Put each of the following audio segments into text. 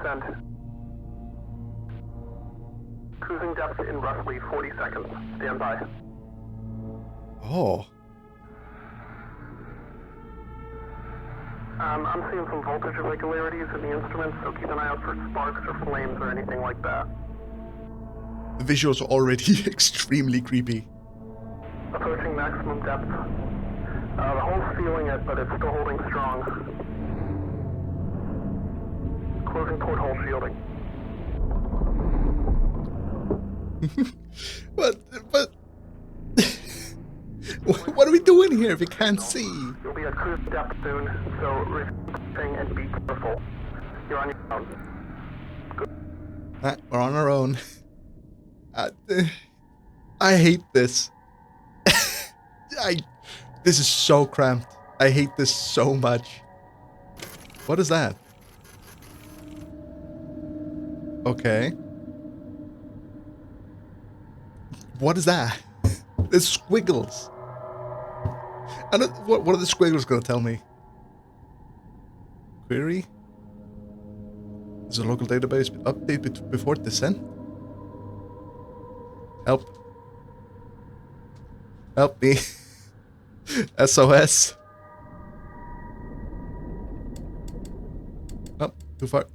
descent. Cruising depth in roughly 40 seconds. Stand by. Oh. I'm seeing some voltage irregularities in the instruments, so keep an eye out for sparks or flames or anything like that. The visuals are already extremely creepy. Approaching maximum depth. The hull's feeling it, but it's still holding strong. Closing porthole shielding. But what are we doing here if we can't see? You'll be at cruise depth soon, so reflecting and be careful. You're on your own. Good. We're on our own. I hate this. This is so cramped. I hate this so much. What is that? Okay. What is that? There's squiggles. What are the squiggles gonna tell me? Query? Is a local database update before descent? Help. Help me. SOS. Oh, too far.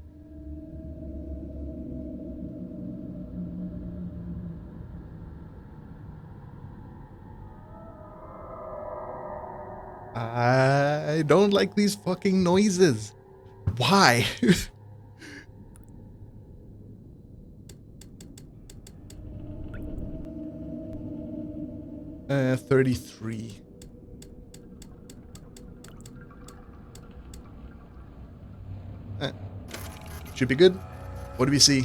I don't like these fucking noises. Why? 33. Should be good. What do we see?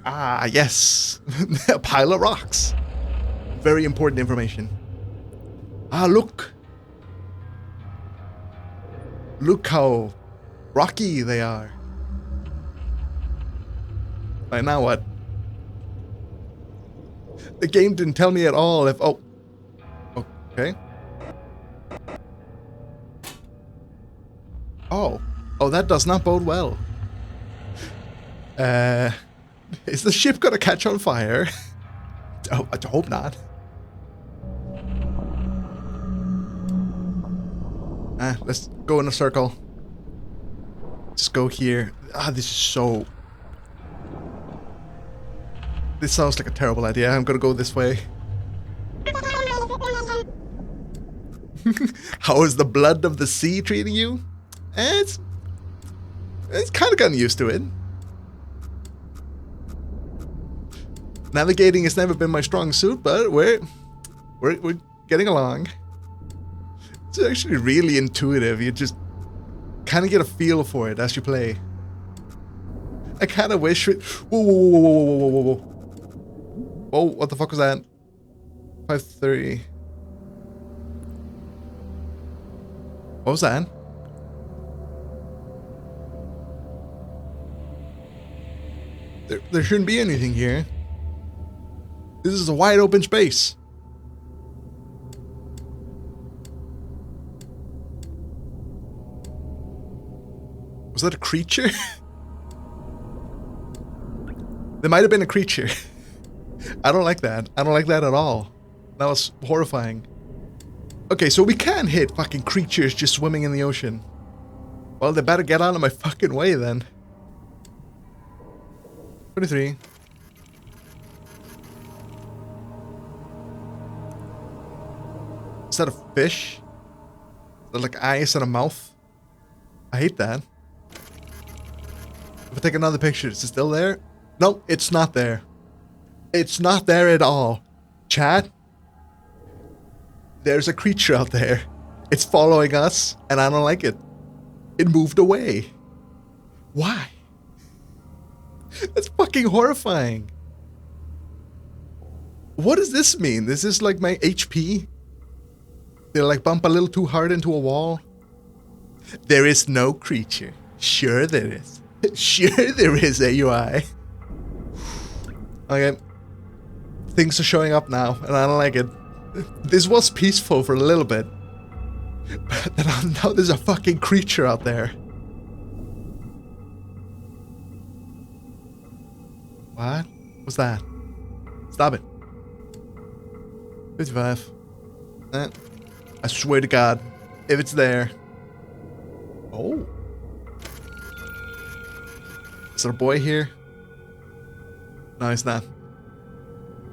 Ah, yes. A pile of rocks. Very important information. Ah, look. Look how rocky they are. Right, now what? The game didn't tell me at all if... Oh. Okay. Oh. Oh, that does not bode well. Is the ship gonna catch on fire? Oh, I hope not. Let's go in a circle. Just go here. Ah, this is so... This sounds like a terrible idea. I'm gonna go this way. How is the blood of the sea treating you? It's kind of gotten used to it. Navigating has never been my strong suit, but we're getting along. It's actually really intuitive. You just kind of get a feel for it as you play. I kind of wish it... Whoa, whoa, whoa, whoa, whoa, whoa, whoa, whoa. Whoa, what the fuck was that? 530. What was that? There shouldn't be anything here. This is a wide open space. Was that a creature? There might have been a creature. I don't like that. I don't like that at all. That was horrifying. Okay, so we can hit fucking creatures just swimming in the ocean. Well, they better get out of my fucking way then. 23. Is that a fish? Is that like eyes and a mouth? I hate that. If I take another picture, is it still there? No, it's not there. It's not there at all. Chat? There's a creature out there. It's following us, and I don't like it. It moved away. Why? That's fucking horrifying. What does this mean? This is like my HP? Did I like bump a little too hard into a wall? There is no creature. Sure there is. Sure there is, AUI. Okay. Things are showing up now, and I don't like it. This was peaceful for a little bit. But now there's a fucking creature out there. What? What's that? Stop it. 55. I swear to God, if it's there. Oh. Is there a boy here? No, he's not.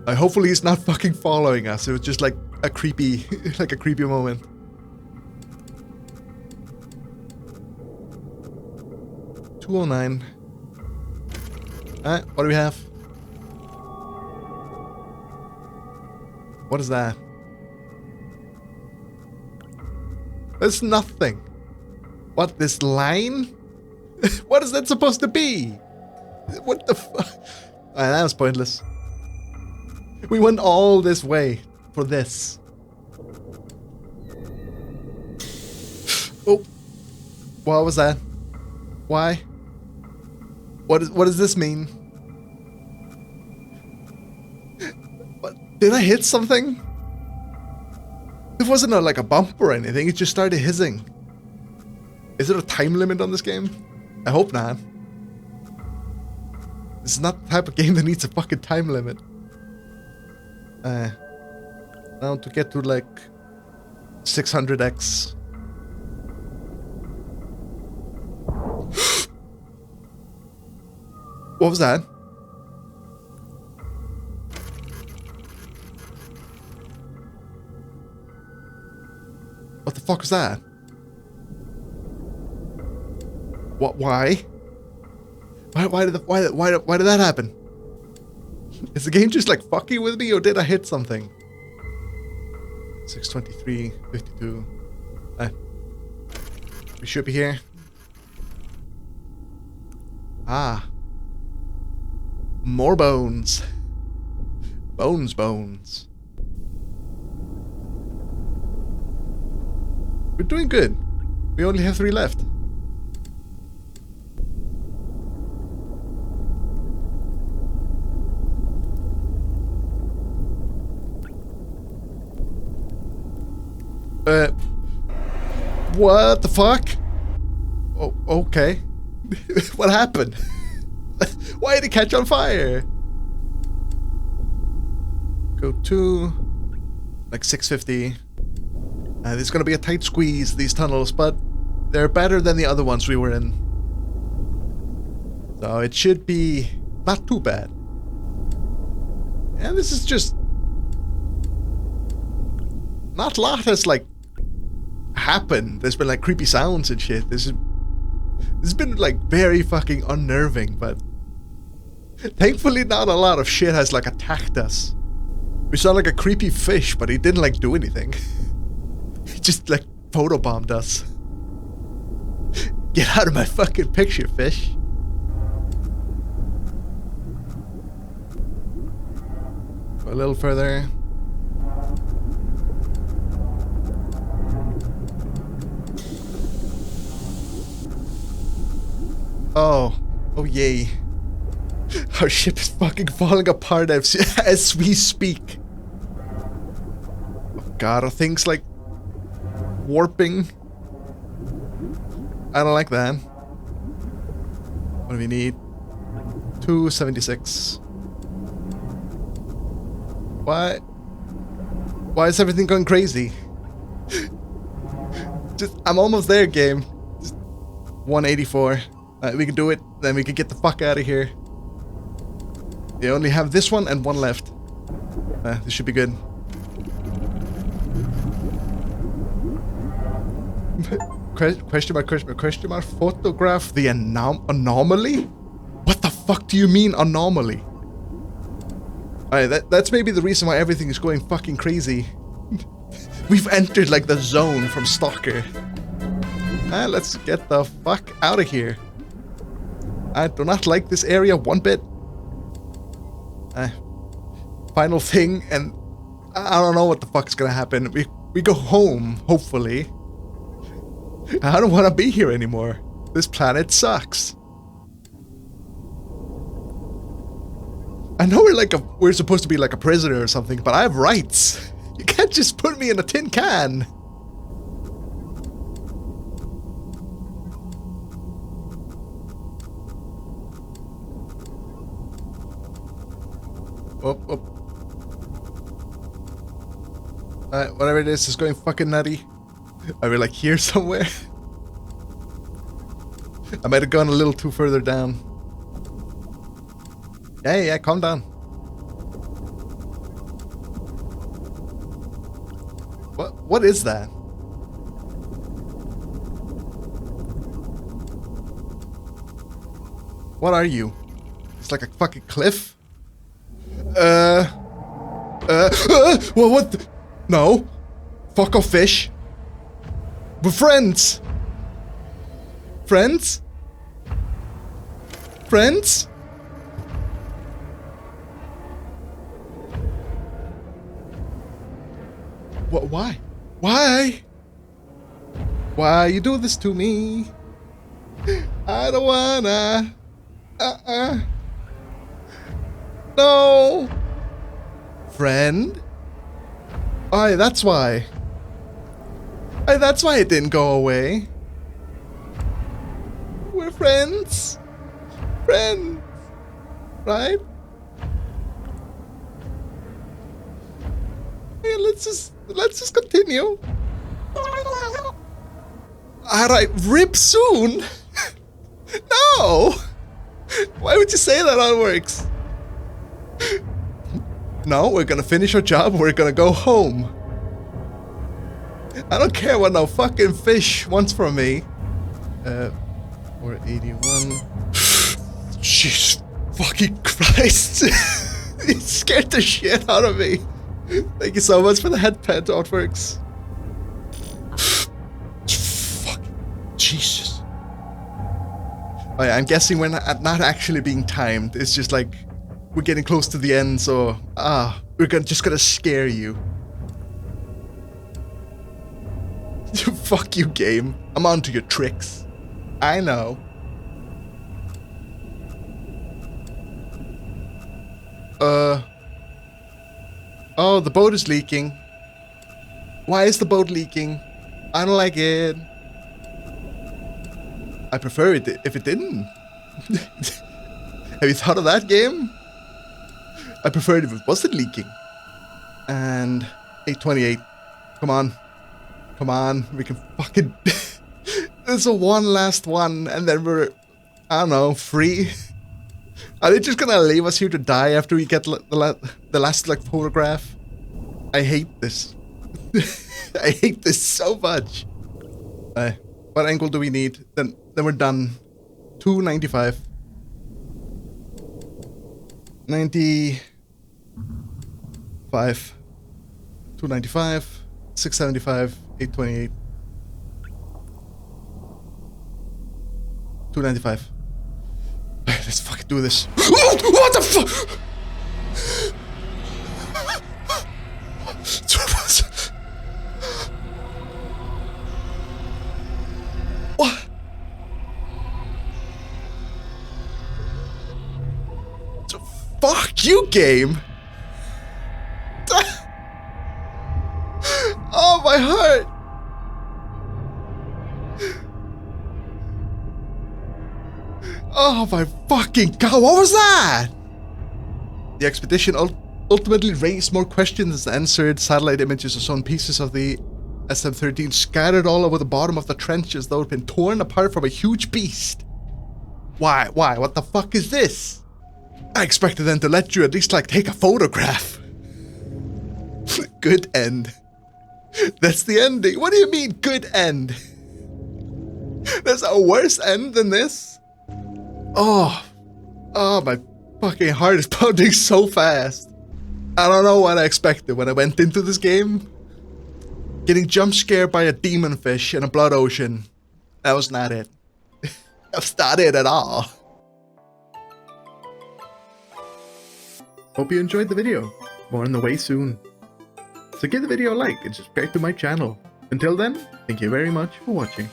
Hopefully he's not fucking following us. It was just like a creepy, like a creepy moment. $209. Alright, what do we have? What is that? There's nothing. What, this line? What is that supposed to be? What the fuck? That was pointless. We went all this way for this. Oh. What was that? Why? What does this mean? What? Did I hit something? It wasn't like a bump or anything, it just started hissing. Is there a time limit on this game? I hope not. This is not the type of game that needs a fucking time limit. Now to get to like 600x. What was that? What the fuck was that? What? Why? Why did that happen? Is the game just like fucking with me, or did I hit something? 623, 52. We should be here. Ah. More bones. Bones. We're doing good. We only have 3 left. What the fuck? Oh, okay. What happened? Why did it catch on fire? Go to like 650. There's gonna be a tight squeeze, these tunnels, but they're better than the other ones we were in. So it should be not too bad. And this is just... not a lot has like happened. There's been like creepy sounds and shit. This has been like very fucking unnerving, but thankfully not a lot of shit has like attacked us. We saw like a creepy fish, but he didn't like do anything. He just like photobombed us. Get out of my fucking picture, fish. Go a little further. Oh yay. Our ship is fucking falling apart as we speak. Oh god, are things like warping? I don't like that. What do we need? 276. Why is everything going crazy? I'm almost there, game. Just 184. We can do it, then we can get the fuck out of here. We only have this one and one left. This should be good. Question mark, photograph the anomaly? What the fuck do you mean anomaly? Alright, that's maybe the reason why everything is going fucking crazy. We've entered like the zone from S.T.A.L.K.E.R. Let's get the fuck out of here. I do not like this area one bit. Final thing, and I don't know what the fuck's gonna happen. We go home, hopefully. I don't want to be here anymore. This planet sucks. I know we're supposed to be like a prisoner or something, but I have rights. You can't just put me in a tin can. Whatever it is going fucking nutty. Are we like here somewhere? I might have gone a little too further down. Yeah, calm down. What is that? What are you? It's like a fucking cliff? Well, what the? No. Fuck off, fish. We're friends. Friends? Friends? What? Why? Why? Why you do this to me? I don't wanna. No. Friend? Aye, that's why. Aye, that's why it didn't go away. We're friends. Friends. Right? Yeah, let's just continue. Alright, rip soon? No! Why would you say that on Works? No, we're gonna finish our job, we're gonna go home. I don't care what no fucking fish wants from me. 481. Jesus fucking Christ. You scared the shit out of me. Thank you so much for the head pet, Artworks. Fuck. Jesus. Oh yeah, I'm guessing we're not actually being timed. It's just like we're getting close to the end, so we're just gonna scare you. Fuck you, game. I'm onto your tricks. I know. Oh, the boat is leaking. Why is the boat leaking? I don't like it. I prefer it if it didn't. Have you thought of that, game? I prefer it if it wasn't leaking. And 828. Come on. Come on. We can fucking... There's a one last one, and then we're... I don't know, free? Are they just gonna leave us here to die after we get the last, like, photograph? I hate this. I hate this so much. What angle do we need? Then we're done. 295. 95. 295. 675. 828. 295. Let's fucking do this. What the fuck? What? Fuck you, game. Oh, my heart. Oh my fucking god, what was that? The expedition ultimately raised more questions than answered. Satellite images of shown pieces of the SM-13 scattered all over the bottom of the trench as though it had been torn apart from a huge beast. Why? What the fuck is this? I expected them to let you at least like take a photograph. Good end. That's the ending. What do you mean, good end? There's a worse end than this? Oh, my fucking heart is pounding so fast. I don't know what I expected when I went into this game. Getting jump scared by a demon fish in a blood ocean. That was not it. That was not it at all. Hope you enjoyed the video. More on the way soon. So give the video a like and subscribe to my channel. Until then, thank you very much for watching.